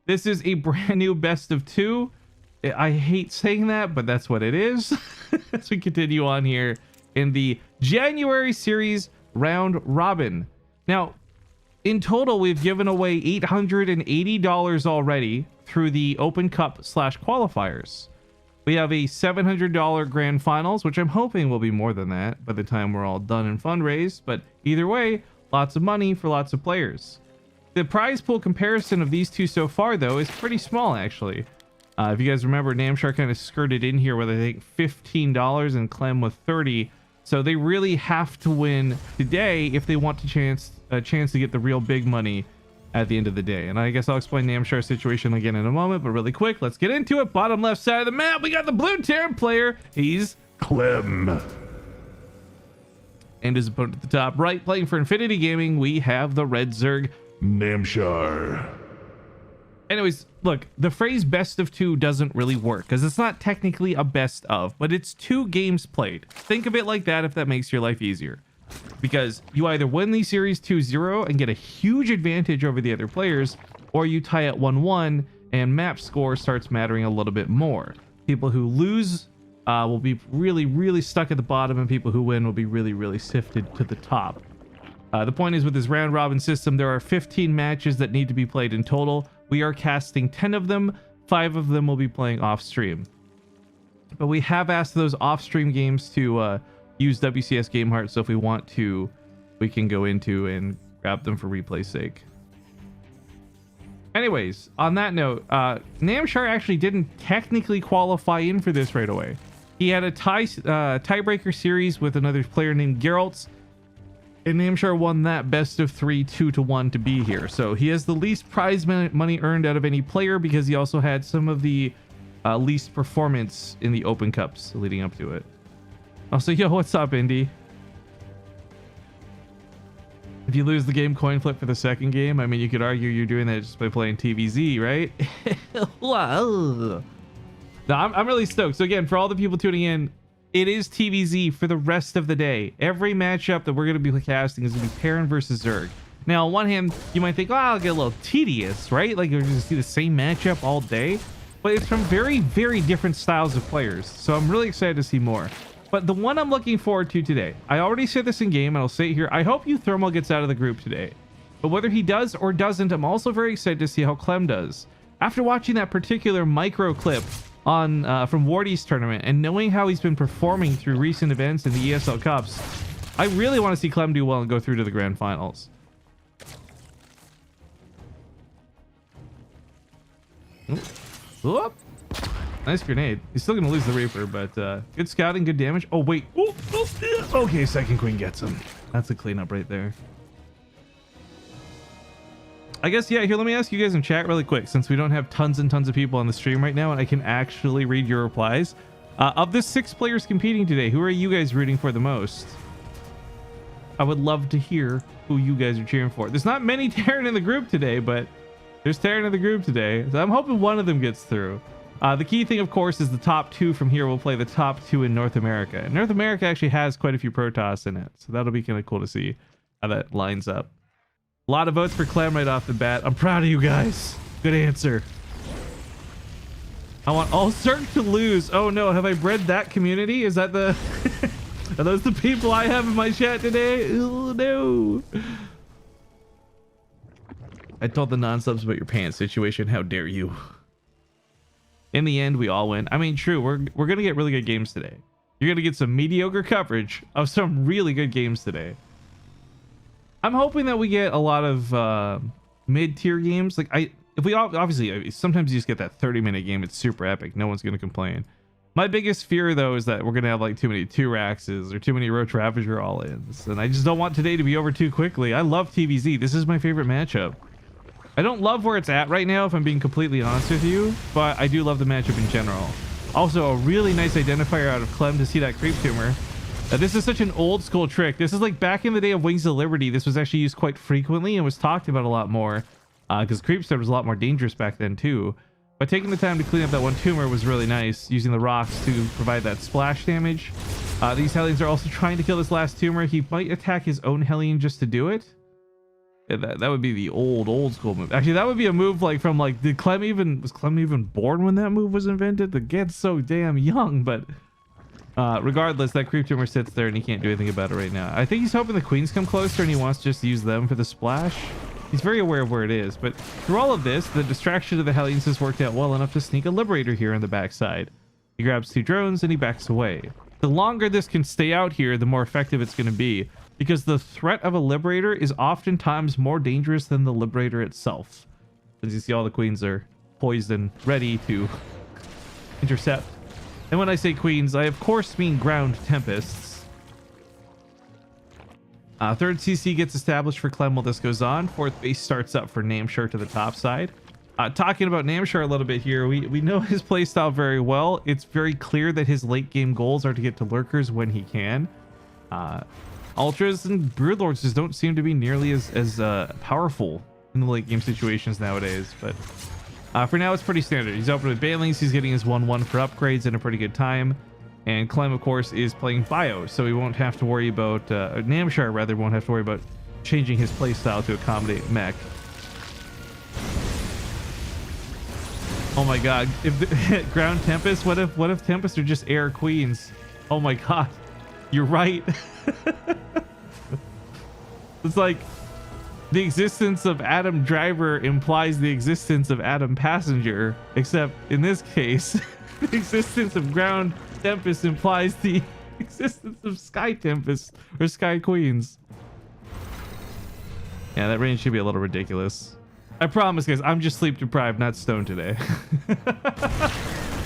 This is a brand new best of 2. I hate saying that, but that's what it is. As we continue on here in the January series round robin. Now, in total, we've given away $880 already through the Open Cup / qualifiers. We have a $700 grand finals, which I'm hoping will be more than that by the time we're all done and fundraised. But either way, lots of money for lots of players. The prize pool comparison of these two so far, though, is pretty small, actually. If you guys remember, Namshar kind of skirted in here with, I think, $15 and Clem with 30. So they really have to win today if they want a chance to get the real big money at the end of the day. And I guess I'll explain Namshar's situation again in a moment, but really quick, let's get into it. Bottom left side of the map, we got the blue Terran player. He's Clem. And his opponent at the top right, playing for Infinity Gaming, we have the red Zerg, Namshar. Anyways, look, the phrase best of 2 doesn't really work because it's not technically a best of, but it's 2 games played. Think of it like that if that makes your life easier. Because you either win the series 2-0 and get a huge advantage over the other players, or you tie at 1-1 and map score starts mattering a little bit more. People who lose will be really, really stuck at the bottom, and people who win will be really, really sifted to the top. The point is, with this round robin system, there are 15 matches that need to be played in total. We are casting 10 of them. 5 of them will be playing off stream. But we have asked those off stream games to use WCS Game Heart, so if we want to, we can go into and grab them for replay's sake. Anyways, on that note, Namshar actually didn't technically qualify in for this right away. He had a tiebreaker series with another player named Geralt, and Namshar won that best of 3 2-1 to be here. So he has the least prize money earned out of any player because he also had some of the least performance in the Open Cups leading up to it. Also, yo, what's up, Indy? If you lose the game coin flip for the second game, I mean, you could argue you're doing that just by playing TvZ, right? Wow. No, I'm really stoked. So again, for all the people tuning in, it is TvZ for the rest of the day. Every matchup that we're going to be casting is going to be Terran versus Zerg. Now, on one hand, you might think, oh, I'll get a little tedious, right? Like, you're going to see the same matchup all day. But it's from very, very different styles of players. So I'm really excited to see more. But the one I'm looking forward to today, I already said this in game, and I'll say it here. I hope Thermal gets out of the group today. But whether he does or doesn't, I'm also very excited to see how Clem does. After watching that particular micro clip on from Wardy's tournament and knowing how he's been performing through recent events in the ESL Cups, I really want to see Clem do well and go through to the grand finals. Oop. Nice grenade. He's still gonna lose the Reaper, but good scouting, good damage. Oh wait. Ooh, okay, second queen gets him. That's a cleanup right there. I guess, yeah, here, let me ask you guys in chat really quick, since we don't have tons and tons of people on the stream right now and I can actually read your replies. Of the 6 players competing today, who are you guys rooting for the most? I would love to hear who you guys are cheering for. There's not many Terran in the group today, but there's Terran in the group today. So I'm hoping one of them gets through. The key thing, of course, is the top 2 from here will play the top 2 in North America. And North America actually has quite a few Protoss in it. So that'll be kind of cool to see how that lines up. A lot of votes for Clem right off the bat. I'm proud of you guys. Good answer. I want all Zerg to lose. Oh no, have I bred that community? Is that the... Are those the people I have in my chat today? Oh no. I told the non-subs about your pants situation. How dare you? In the end, we all win. I mean, true. We're going to get really good games today. You're going to get some mediocre coverage of some really good games today. I'm hoping that we get a lot of mid-tier games. Like, if we obviously, sometimes you just get that 30-minute game. It's super epic. No one's going to complain. My biggest fear, though, is that we're going to have like too many 2-Raxes or too many Roach Ravager all-ins. And I just don't want today to be over too quickly. I love TvZ. This is my favorite matchup. I don't love where it's at right now, if I'm being completely honest with you, but I do love the matchup in general. Also, a really nice identifier out of Clem to see that creep tumor. This is such an old school trick. This is like back in the day of Wings of Liberty. This was actually used quite frequently and was talked about a lot more because Creepster was a lot more dangerous back then too. But taking the time to clean up that one tumor was really nice, using the rocks to provide that splash damage. These Hellions are also trying to kill this last tumor. He might attack his own Hellion just to do it. Yeah, that would be the old school move. Actually, that would be a move like from like, was Clem even born when that move was invented? The kid's so damn young, but regardless, that creep tumor sits there and he can't do anything about it right now. I think he's hoping the queens come closer and he wants to just use them for the splash. He's very aware of where it is, but through all of this, the distraction of the Hellions has worked out well enough to sneak a Liberator here on the backside. He grabs 2 drones and he backs away. The longer this can stay out here, the more effective it's going to be, because the threat of a Liberator is oftentimes more dangerous than the Liberator itself. As you see, all the queens are poised and ready to intercept. And when I say queens, I of course mean ground tempests. Third CC gets established for Clem while this goes on. Fourth base starts up for Namshar to the top side. Talking about Namshar a little bit here, we know his playstyle very well. It's very clear that his late game goals are to get to lurkers when he can. Ultras and Broodlords just don't seem to be nearly as powerful in the late game situations nowadays, but for now it's pretty standard. He's open with Banelings, he's getting his 1-1 for upgrades in a pretty good time. And Clem, of course, is playing Bio, so he won't have to worry about, Namshar rather won't have to worry about changing his playstyle to accommodate mech. Oh my god, if the, Ground Tempest, what if Tempest are just air queens? Oh my god, you're right. It's like the existence of Adam Driver implies the existence of Adam Passenger, except in this case, the existence of Ground Tempest implies the existence of Sky Tempest or Sky Queens. Yeah, that range should be a little ridiculous. I promise, guys, I'm just sleep deprived, not stoned today.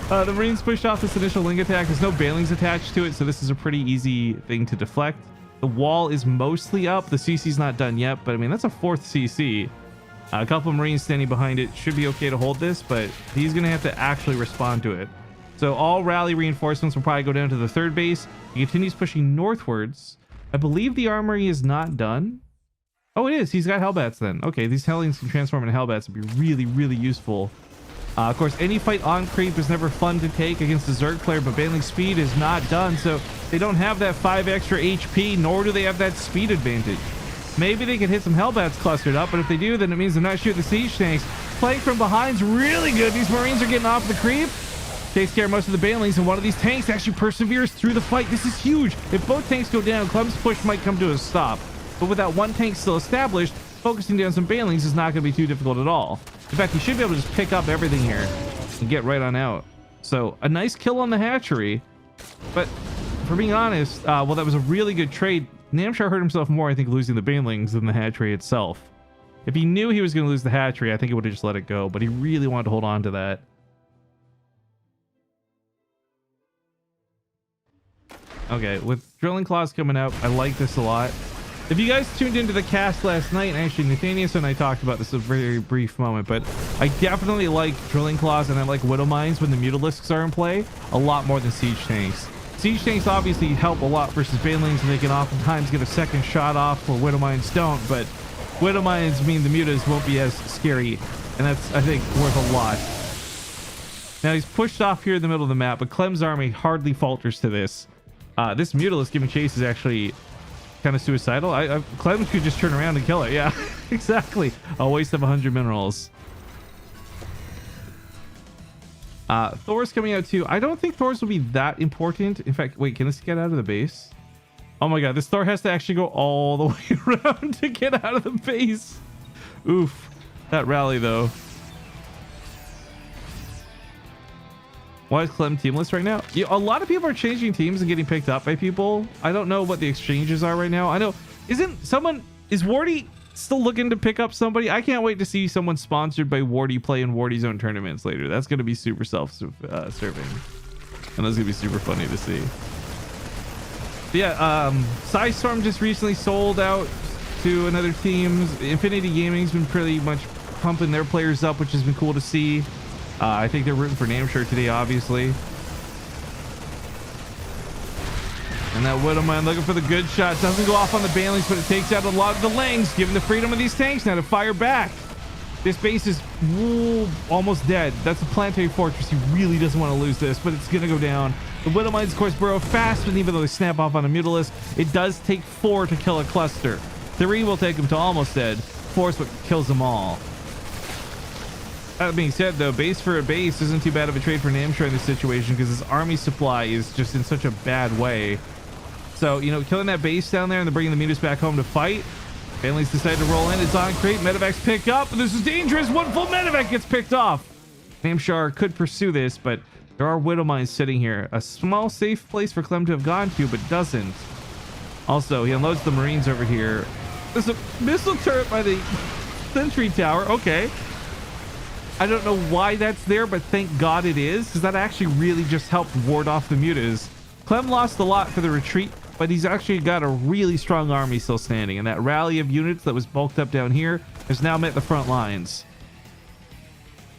The Marines pushed off this initial Ling attack. There's no Banelings attached to it, so this is a pretty easy thing to deflect. The wall is mostly up. The CC's not done yet, but I mean, that's a 4th CC. A couple of Marines standing behind it should be okay to hold this, but he's going to have to actually respond to it. So all rally reinforcements will probably go down to the 3rd base. He continues pushing northwards. I believe the armory is not done. Oh, it is. He's got Hellbats then. Okay, these Hellions can transform into Hellbats. Would be really, really useful. Of course, any fight on creep is never fun to take against the Zerg player, but Baneling speed is not done, so they don't have that 5 extra HP, nor do they have that speed advantage. Maybe they can hit some Hellbats clustered up, but if they do, then it means they're not shooting the siege tanks. Playing from behind's really good. These Marines are getting off the creep. Takes care of most of the Banelings, and one of these tanks actually perseveres through the fight. This is huge. If both tanks go down, Clem's push might come to a stop. But with that one tank still established, focusing down some Banelings is not going to be too difficult at all. In fact, you should be able to just pick up everything here and get right on out. So a nice kill on the hatchery. But for being honest, well, that was a really good trade. Namshar hurt himself more, I think, losing the Banelings than the hatchery itself. If he knew he was going to lose the hatchery, I think he would have just let it go. But he really wanted to hold on to that. Okay, with Drilling Claws coming out, I like this a lot. If you guys tuned into the cast last night, actually Nathanius and I talked about this a very brief moment, but I definitely like Drilling Claws and I like Widow Mines when the Mutalisks are in play a lot more than Siege Tanks. Siege Tanks obviously help a lot versus Banelings, and they can oftentimes get a second shot off where Widow Mines don't, but Widow Mines mean the Mutas won't be as scary, and that's, I think, worth a lot. Now he's pushed off here in the middle of the map, but Clem's army hardly falters to this. This Mutalisk giving chase is actually kind of suicidal. Clem could just turn around and kill it. Yeah, exactly. A waste of 100 minerals. Thor's coming out too. I don't think Thor's will be that important. In fact, wait, can this get out of the base? Oh my god, this Thor has to actually go all the way around to get out of the base. Oof. That rally though. Why is Clem teamless right now? Yeah, a lot of people are changing teams and getting picked up by people. I don't know what the exchanges are right now. I know, is Wardy still looking to pick up somebody? I can't wait to see someone sponsored by Wardy play in Wardy's own tournaments later. That's going to be super self-serving. And that's going to be super funny to see. But yeah, Psystorm just recently sold out to another team. Infinity Gaming's been pretty much pumping their players up, which has been cool to see. I think they're rooting for Namshar today, obviously. And that Widow Mine looking for the good shot. Doesn't go off on the Banelings, but it takes out a lot of the Lings, giving the freedom of these tanks now to fire back. This base is almost dead. That's a planetary fortress. He really doesn't want to lose this, but it's going to go down. The Widow Mines, of course, burrow fast, but even though they snap off on a Mutalisk, it does take 4 to kill a cluster. 3 will take him to almost dead. force what kills them all. That being said, though, base for a base isn't too bad of a trade for Namshar in this situation because his army supply is just in such a bad way. So, you know, killing that base down there and then bringing the mutas back home to fight. Families decide to roll in. It's on crate. Medevacs pick up. This is dangerous. One full medevac gets picked off. Namshar could pursue this, but there are widow mines sitting here. A small safe place for Clem to have gone to, but doesn't. Also, he unloads the Marines over here. There's a missile turret by the sentry tower. Okay. I don't know why that's there, but thank God it is, because that actually really just helped ward off the mutas. Clem lost a lot for the retreat, but he's actually got a really strong army still standing, and that rally of units that was bulked up down here has now met the front lines.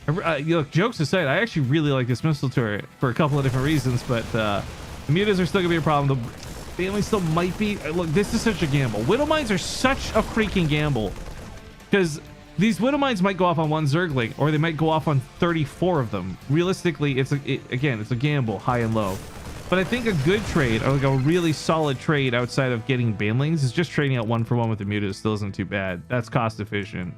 Look, jokes aside, I actually really like this missile turret for a couple of different reasons, but the mutas are still gonna be a problem. The family still might be. Look, this is such a gamble. Widow mines are such a freaking gamble, because these widow mines might go off on one Zergling, or they might go off on 34 of them. Realistically, it's a gamble, high and low. But I think a good trade, or like a really solid trade outside of getting banelings, is just trading out 1-for-1 with the mutas. Still isn't too bad. That's cost efficient.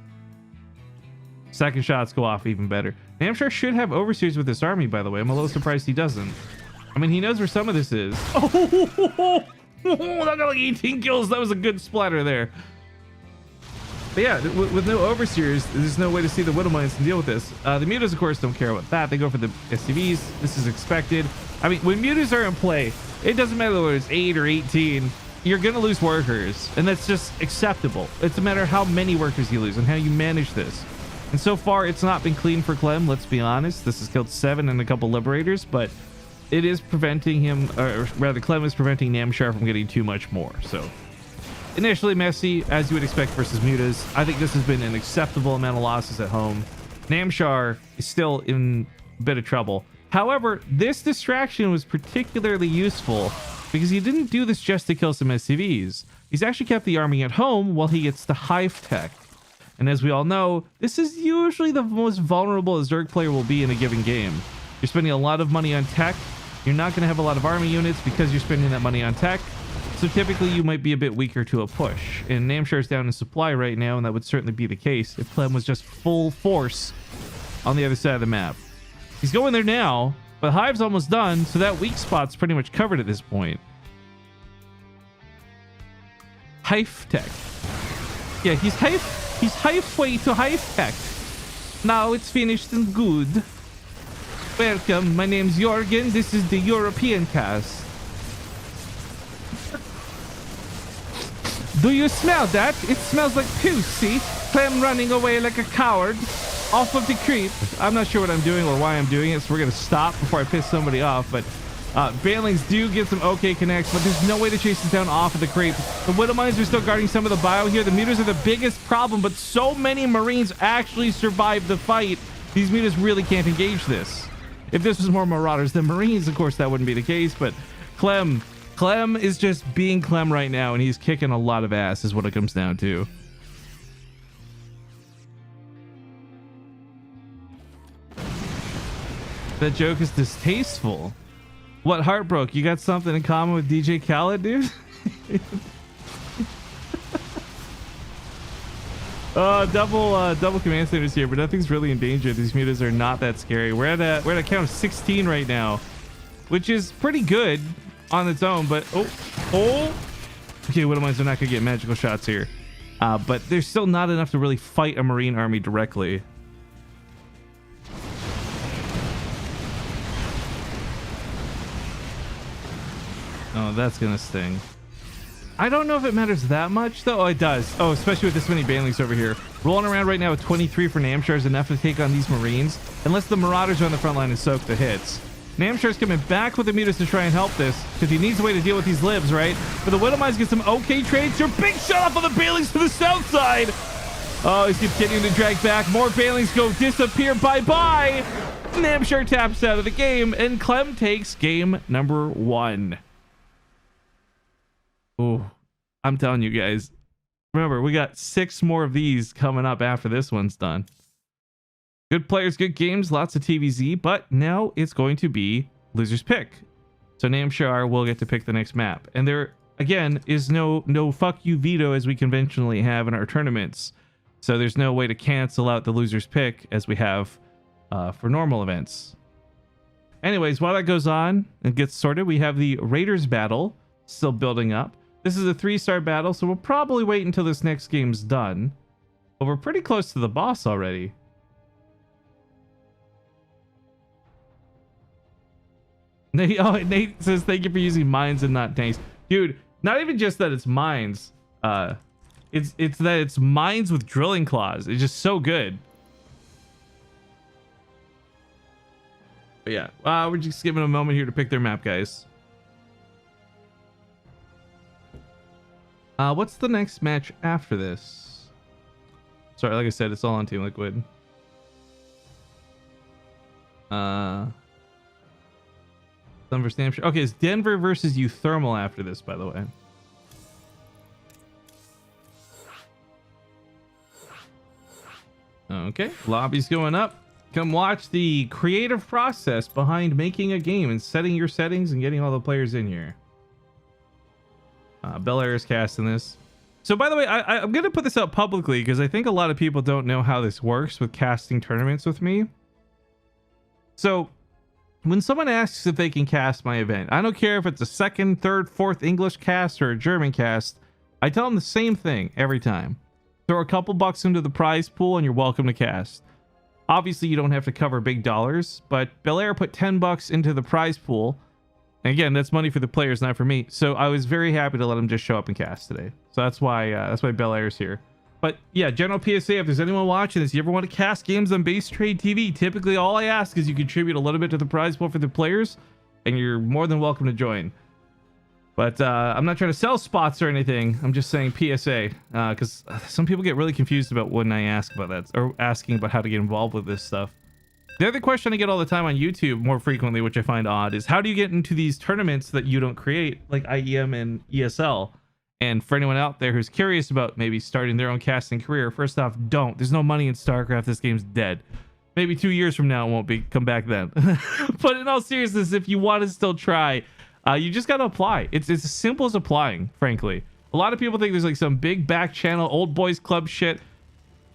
Second shots go off even better. Namshar should have overseers with this army, by the way. I'm a little surprised he doesn't. I mean, he knows where some of this is. Oh, that got like 18 kills. That was a good splatter there. But yeah, with no overseers, there's no way to see the widow mines and deal with this. The mutas, of course, don't care about that. They go for the SCVs. This is expected. I mean, when mutas are in play, it doesn't matter whether it's 8 or 18. You're going to lose workers, and that's just acceptable. It's a matter of how many workers you lose and how you manage this. And so far, it's not been clean for Clem, let's be honest. This has killed 7 and a couple liberators, but it is preventing him, or rather, Clem is preventing Namshar from getting too much more. So initially messy, as you would expect versus mutas. I think this has been an acceptable amount of losses at home. Namshar is still in a bit of trouble. However, this distraction was particularly useful because he didn't do this just to kill some SCVs. He's actually kept the army at home while he gets the hive tech. And as we all know, this is usually the most vulnerable a Zerg player will be in a given game. You're spending a lot of money on tech. You're not going to have a lot of army units because you're spending that money on tech. So typically you might be a bit weaker to a push. And Namshar's down in supply right now, and that would certainly be the case if Clem was just full force on the other side of the map. He's going there now, but Hive's almost done, so that weak spot's pretty much covered at this point. Hive tech. Yeah, he's halfway to hive tech. Now it's finished and good. Welcome, my name's Jorgen. This is the European cast. Do you smell that? It smells like pussy. See? Clem running away like a coward. Off of the creep. I'm not sure what I'm doing or why I'm doing it, so we're going to stop before I piss somebody off. But banelings do get some okay connects, but there's no way to chase this down off of the creep. The widow mines are still guarding some of the bio here. The mutas are the biggest problem, but so many Marines actually survived the fight. These mutas really can't engage this. If this was more Marauders than Marines, of course, that wouldn't be the case, but Clem is just being Clem right now, and he's kicking a lot of ass is what it comes down to. That joke is distasteful. What, Heartbroke? You got something in common with DJ Khaled, dude? Double command centers here, but nothing's really in danger. These mutas are not that scary. We're at a count of 16 right now, which is pretty good on its own. But okay, widow mines are not gonna get magical shots here, but there's still not enough to really fight a Marine army directly. Oh, that's gonna sting. I don't know if it matters that much, though. Oh, it does. Oh, especially with this many banelings over here. Rolling around right now with 23 for Namshar is enough to take on these Marines, unless the Marauders are on the front line and soak the hits. Namshar's coming back with the mutas to try and help this, because he needs a way to deal with these libs, right? But the widow mines get some okay trades. Your big shot off of the banelings to the south side. Oh, he's continuing to drag back. More banelings go disappear. Bye-bye. Namshar taps out of the game, and Clem takes game number 1. Oh, I'm telling you guys. Remember, we got 6 more of these coming up after this one's done. Good players, good games, lots of TvZ, but now it's going to be loser's pick. So Namshar will get to pick the next map. And there, again, is no fuck you veto as we conventionally have in our tournaments. So there's no way to cancel out the loser's pick as we have for normal events. Anyways, while that goes on and gets sorted, we have the Raiders battle still building up. This is a 3-star battle, so we'll probably wait until this next game's done. But we're pretty close to the boss already. Nate says, thank you for using mines and not tanks. Dude, not even just that it's mines. It's that it's mines with drilling claws. It's just so good. But yeah, we're just giving a moment here to pick their map, guys. What's the next match after this? Sorry, like I said, it's all on Team Liquid. Denver versus Namshar. Okay, it's Denver versus Uthermal after this, by the way. Okay, lobby's going up. Come watch the creative process behind making a game and setting your settings and getting all the players in here. Bel Air is casting this. So by the way, I'm going to put this out publicly because I think a lot of people don't know how this works with casting tournaments with me. So when someone asks if they can cast my event, I don't care if it's a second, third, fourth English cast or a German cast. I tell them the same thing every time. Throw a couple bucks into the prize pool and you're welcome to cast. Obviously, you don't have to cover big dollars, but Bel Air put 10 bucks into the prize pool. And again, that's money for the players, not for me. So I was very happy to let him just show up and cast today. So that's why Bel Air's here. But yeah, general PSA, if there's anyone watching this, you ever want to cast games on BaseTradeTV, typically all I ask is you contribute a little bit to the prize pool for the players, and you're more than welcome to join. But I'm not trying to sell spots or anything. I'm just saying PSA, because some people get really confused about when I ask about that, or asking about how to get involved with this stuff. The other question I get all the time on YouTube more frequently, which I find odd, is how do you get into these tournaments that you don't create, like IEM and ESL? And for anyone out there who's curious about maybe starting their own casting career, first off, don't. There's no money in StarCraft. This game's dead. Maybe 2 years from now it won't be. Come back then. But in all seriousness, if you want to still try, you just got to apply. It's as simple as applying, frankly. A lot of people think there's like some big back channel, old boys club shit.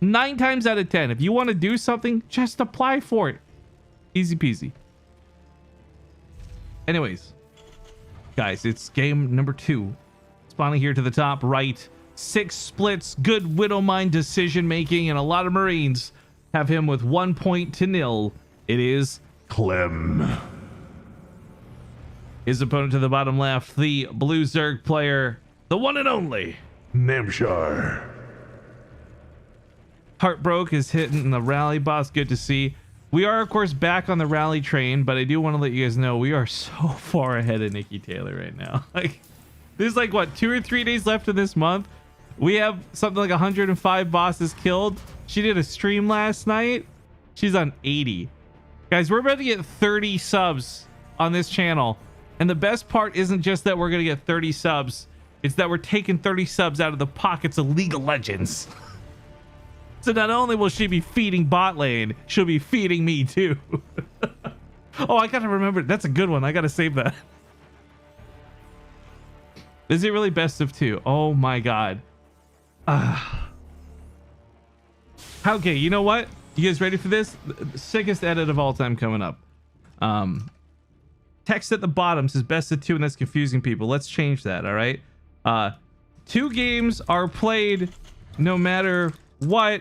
9 times out of 10, if you want to do something, just apply for it. Easy peasy. Anyways, guys, it's game number 2. Spawning here to the top right. 6 splits, good Widowmine decision making, and a lot of Marines have him with 1 point to 0. It is Clem. His opponent to the bottom left, the blue Zerg player, the one and only Namshar. Heartbroke is hitting the rally boss. Good to see. We are, of course, back on the rally train, but I do want to let you guys know we are so far ahead of Nikki Taylor right now. Like, there's like, what, 2 or 3 days left in this month? We have something like 105 bosses killed. She did a stream last night. She's on 80. Guys, we're about to get 30 subs on this channel. And the best part isn't just that we're going to get 30 subs. It's that we're taking 30 subs out of the pockets of League of Legends. So not only will she be feeding bot lane, she'll be feeding me too. Oh, I gotta remember. That's a good one. I gotta save that. Is it really best of 2? Oh my god. Okay, you know what? You guys ready for this? The sickest edit of all time coming up. Text at the bottom says best of 2, and that's confusing people. Let's change that, all right? 2 games are played no matter what.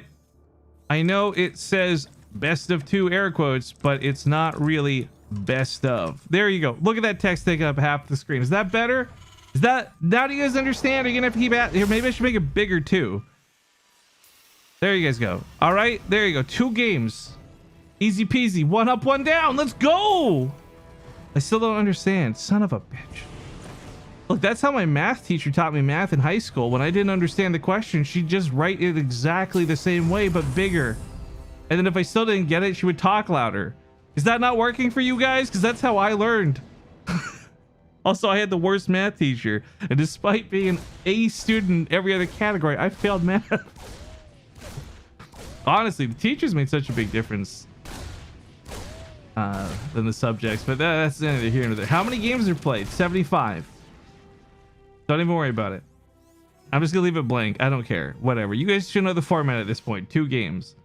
I know it says best of 2 air quotes, but it's not really best of. There you go. Look at that text taking up half the screen. Is that better? Is that, now do you guys understand? Are you gonna have to keep at here? Maybe I should make it bigger too. There you guys go. All right, there you go. 2 games. Easy peasy. 1 up, 1 down. Let's go. I still don't understand. Son of a bitch. Look, that's how my math teacher taught me math in high school. When I didn't understand the question, she'd just write it exactly the same way, but bigger. And then if I still didn't get it, she would talk louder. Is that not working for you guys? Because that's how I learned. Also, I had the worst math teacher. And despite being an A student in every other category, I failed math. Honestly, the teachers made such a big difference than the subjects. But that's neither here nor there. How many games are played? 75. Don't even worry about it. I'm just gonna leave it blank. I don't care. Whatever. You guys should know the format at this point. 2 games.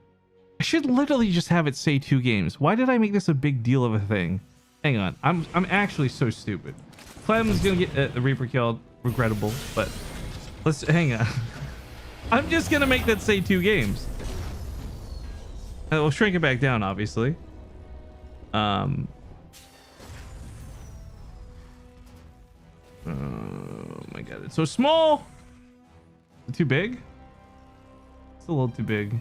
I should literally just have it say 2 games. Why did I make this a big deal of a thing? Hang on. I'm actually so stupid. Clem is gonna get the Reaper killed. Regrettable, but let's hang on. I'm just gonna make that say 2 games. We'll shrink it back down, obviously. Oh my god, it's so small. Is it too big? It's a little too big.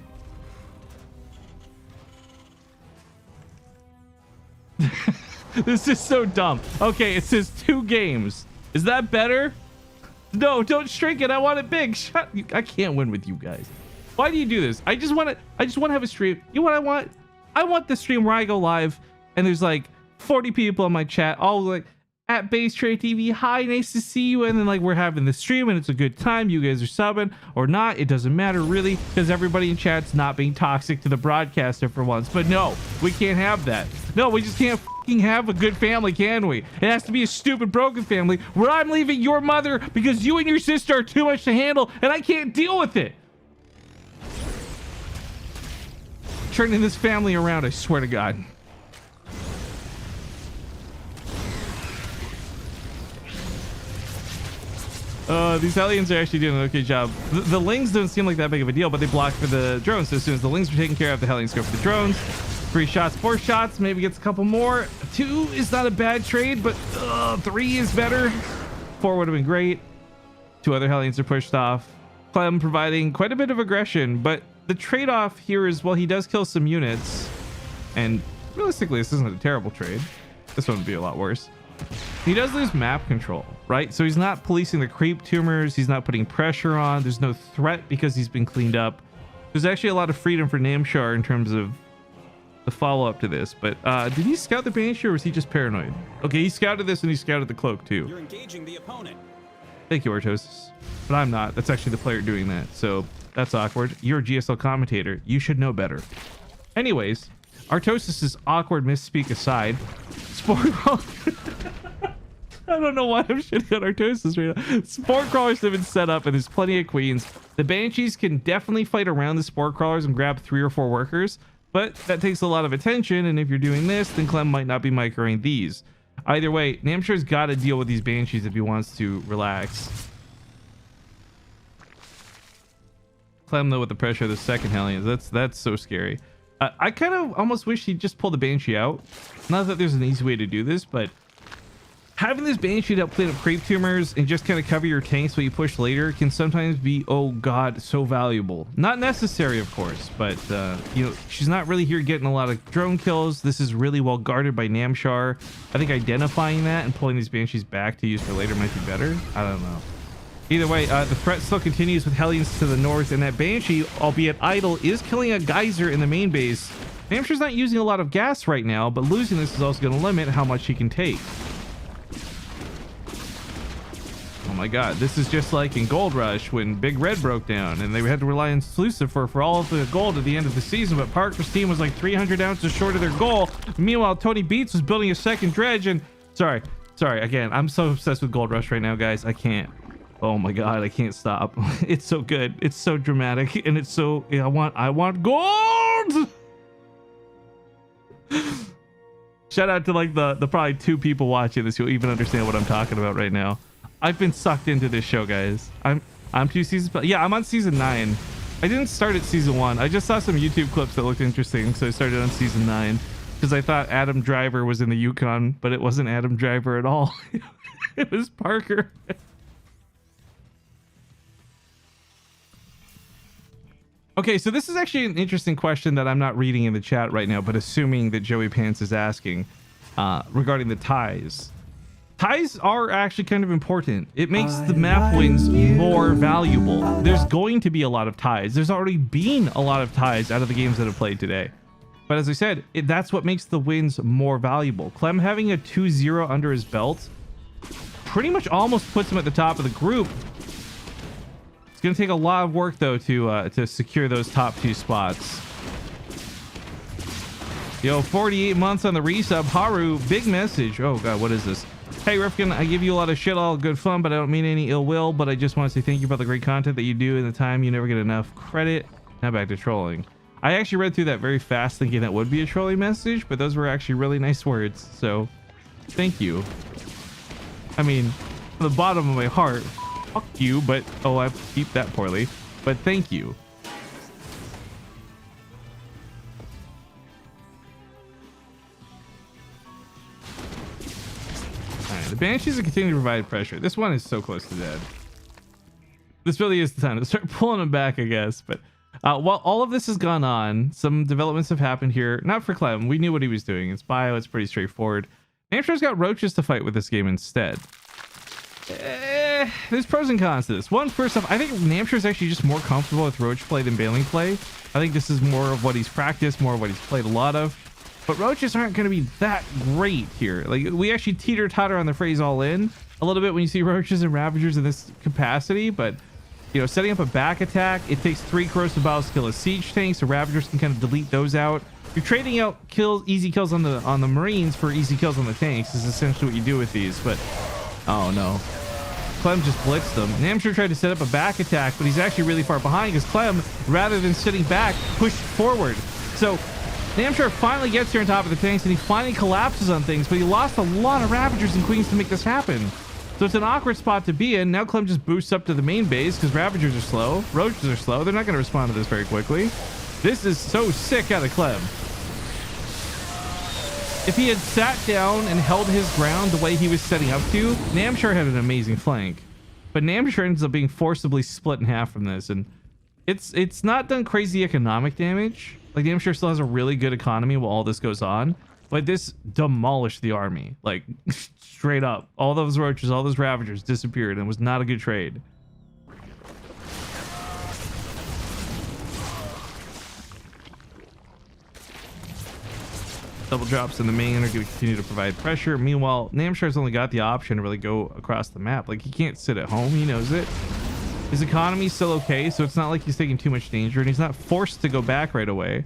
This is so dumb. Okay, it says 2 games. Is that better? No, don't shrink it. I want it big. Shut. I can't win with you guys. Why do you do this? I just want to have a stream. You know what I want? I want the stream where I go live and there's like 40 people in my chat, all like at BaseTradeTV. Hi, nice to see you. And then like we're having the stream and it's a good time. You guys are subbing or not. It doesn't matter really because everybody in chat's not being toxic to the broadcaster for once. But no, we can't have that. No, we just can't have a good family, can we? It has to be a stupid broken family where I'm leaving your mother because you and your sister are too much to handle and I can't deal with it. Turning this family around, I swear to God. These Hellions are actually doing an okay job. The Lings don't seem like that big of a deal, but they block for the drones. So as soon as the Lings are taken care of, the Hellions go for the drones. 3 shots, 4 shots, maybe gets a couple more. 2 is not a bad trade, but 3 is better. 4 would have been great. 2 other Hellions are pushed off. Clem providing quite a bit of aggression, but the trade-off here is, well, he does kill some units. And realistically, this isn't a terrible trade. This one would be a lot worse. He does lose map control, right? So he's not policing the creep tumors. He's not putting pressure on. There's no threat because he's been cleaned up. There's actually a lot of freedom for Namshar in terms of the follow-up to this. But did he scout the Banshee or was he just paranoid? Okay, he scouted this and he scouted the cloak too. You're engaging the opponent. Thank you, Artosis. But I'm not. That's actually the player doing that. So that's awkward. You're a GSL commentator. You should know better. Anyways, Artosis' awkward misspeak aside, Sport I don't know why I'm shitting on Artosis right now. Sport crawlers have been set up and there's plenty of queens. The Banshees can definitely fight around the sport crawlers and grab 3 or 4 workers, but that takes a lot of attention, and if you're doing this, then Clem might not be microing these. Either way, Namshar's got to deal with these Banshees if he wants to relax. Clem though with the pressure of the second Hellions, that's so scary. I kind of almost wish he'd just pull the Banshee out. Not that there's an easy way to do this, but having this Banshee to help clean up creep tumors and just kind of cover your tanks while you push later can sometimes be, oh god, so valuable. Not necessary, of course, but you know, she's not really here getting a lot of drone kills. This is really well guarded by Namshar. I think identifying that and pulling these Banshees back to use for later might be better. I don't know. Either way, the threat still continues with Hellions to the north, and that Banshee, albeit idle, is killing a geyser in the main base. Namshar's not using a lot of gas right now, but losing this is also going to limit how much he can take. Oh my god, this is just like in Gold Rush when Big Red broke down and they had to rely on Lucifer for all of the gold at the end of the season, but Parker's team was like 300 ounces short of their goal. Meanwhile, Tony Beats was building a second dredge and... Sorry, again, I'm so obsessed with Gold Rush right now, guys. I can't. Oh my god, I can't stop. It's so good. It's so dramatic and it's so... I want gold! Shout out to like the probably 2 people watching this who even understand what I'm talking about right now. I've been sucked into this show, guys. I'm 2 seasons, but yeah, I'm on season 9. I didn't start at season 1. I just saw some YouTube clips that looked interesting, so I started on season 9 because I thought Adam Driver was in the Yukon, but it wasn't Adam Driver at all. It was Parker. Okay, so this is actually an interesting question that I'm not reading in the chat right now, but assuming that Joey Pants is asking regarding the ties. Ties are actually kind of important. It makes the map wins more valuable. There's going to be a lot of ties. There's already been a lot of ties out of the games that have played today. But as I said, that's what makes the wins more valuable. Clem having a 2-0 under his belt pretty much almost puts him at the top of the group. It's going to take a lot of work, though, to secure those top 2 spots. Yo, 48 months on the resub. Haru, big message. Oh, God, what is this? Hey Rifkin, I give you a lot of shit, all good fun, but I don't mean any ill will, but I just want to say thank you for the great content that you do and the time you never get enough credit. Now back to trolling. I actually read through that very fast thinking that would be a trolling message, but those were actually really nice words, so thank you. I mean, from the bottom of my heart, fuck you, but oh, I keep that poorly, but thank you. The Banshees are continuing to provide pressure. This one is so close to dead. This really is the time to start pulling them back, I guess. But while all of this has gone on, some developments have happened here. Not for Clem. We knew what he was doing. It's bio. It's pretty straightforward. Namshar's got roaches to fight with this game instead. There's pros and cons to this. One, first off, I think Namshar's actually just more comfortable with roach play than baling play. I think this is more of what he's practiced, more of what he's played a lot of. But roaches aren't going to be that great here. Like, we actually teeter-totter on the phrase all in a little bit when you see roaches and ravagers in this capacity. But, you know, setting up a back attack, it takes 3 corrosive bows to kill a siege tank, so ravagers can kind of delete those out. You're trading out easy kills on the marines for easy kills on the tanks is essentially what you do with these. But, oh no. Clem just blitzed them. Namshar tried to set up a back attack, but he's actually really far behind because Clem, rather than sitting back, pushed forward. So Namshar finally gets here on top of the tanks and he finally collapses on things, but he lost a lot of Ravagers and Queens to make this happen. So it's an awkward spot to be in. Now Clem just boosts up to the main base because Ravagers are slow. Roaches are slow. They're not going to respond to this very quickly. This is so sick out of Clem. If he had sat down and held his ground the way he was setting up to, Namshar had an amazing flank. But Namshar ends up being forcibly split in half from this, and it's not done crazy economic damage. Like, Namshar still has a really good economy while all this goes on, but this demolished the army. Like, straight up. All those roaches, all those ravagers disappeared, and it was not a good trade. Double drops in the main are going to continue to provide pressure. Meanwhile, Namshar's only got the option to really go across the map. Like, he can't sit at home. He knows it. His economy's still okay, so it's not like he's taking too much danger, and he's not forced to go back right away. In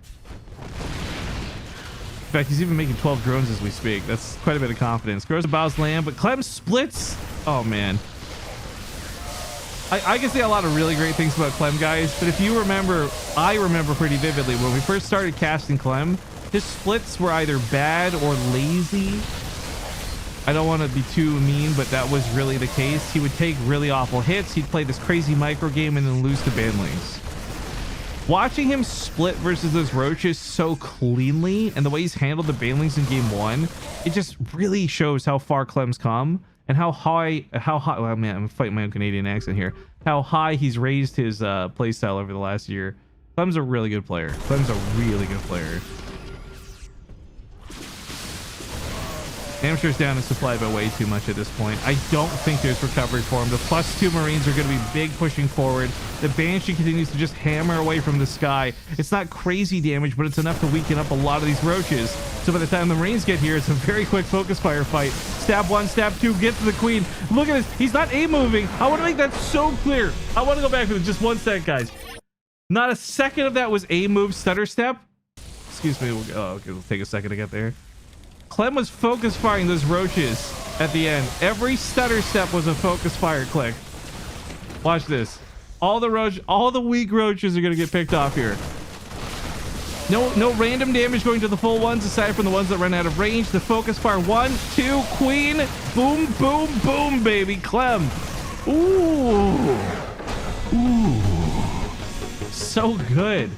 fact, he's even making 12 drones as we speak. That's quite a bit of confidence. Grows bows land, but Clem splits. Oh, man. I can say a lot of really great things about Clem, guys, but if you remember, I remember pretty vividly when we first started casting Clem, his splits were either bad or lazy. I don't want to be too mean, but that was really the case. He would take really awful hits. He'd play this crazy micro game and then lose to banlings. Watching him split versus those roaches so cleanly and the way he's handled the banlings in game 1, it just really shows how far Clem's come and how high, well, man, I'm fighting my own Canadian accent here, how high he's raised his playstyle over the last year. Clem's a really good player. Clem's a really good player. Namshar's down in supply by way too much at this point. I don't think there's recovery for him. The +2 Marines are going to be big pushing forward. The Banshee continues to just hammer away from the sky. It's not crazy damage, but it's enough to weaken up a lot of these roaches. So by the time the Marines get here, it's a very quick focus fire fight. Stab 1, stab 2, get to the Queen. Look at this. He's not A-moving. I want to make that so clear. I want to go back with just 1 sec, guys. Not a second of that was A-move stutter step. Excuse me. Oh, okay, it'll take a second to get there. Clem was focus firing those roaches at the end. Every stutter step was a focus fire click. Watch this. All the weak roaches are going to get picked off here. No random damage going to the full ones aside from the ones that run out of range. The focus fire 1, 2, Queen. Boom, boom, boom, baby. Clem. Ooh. Ooh. So good.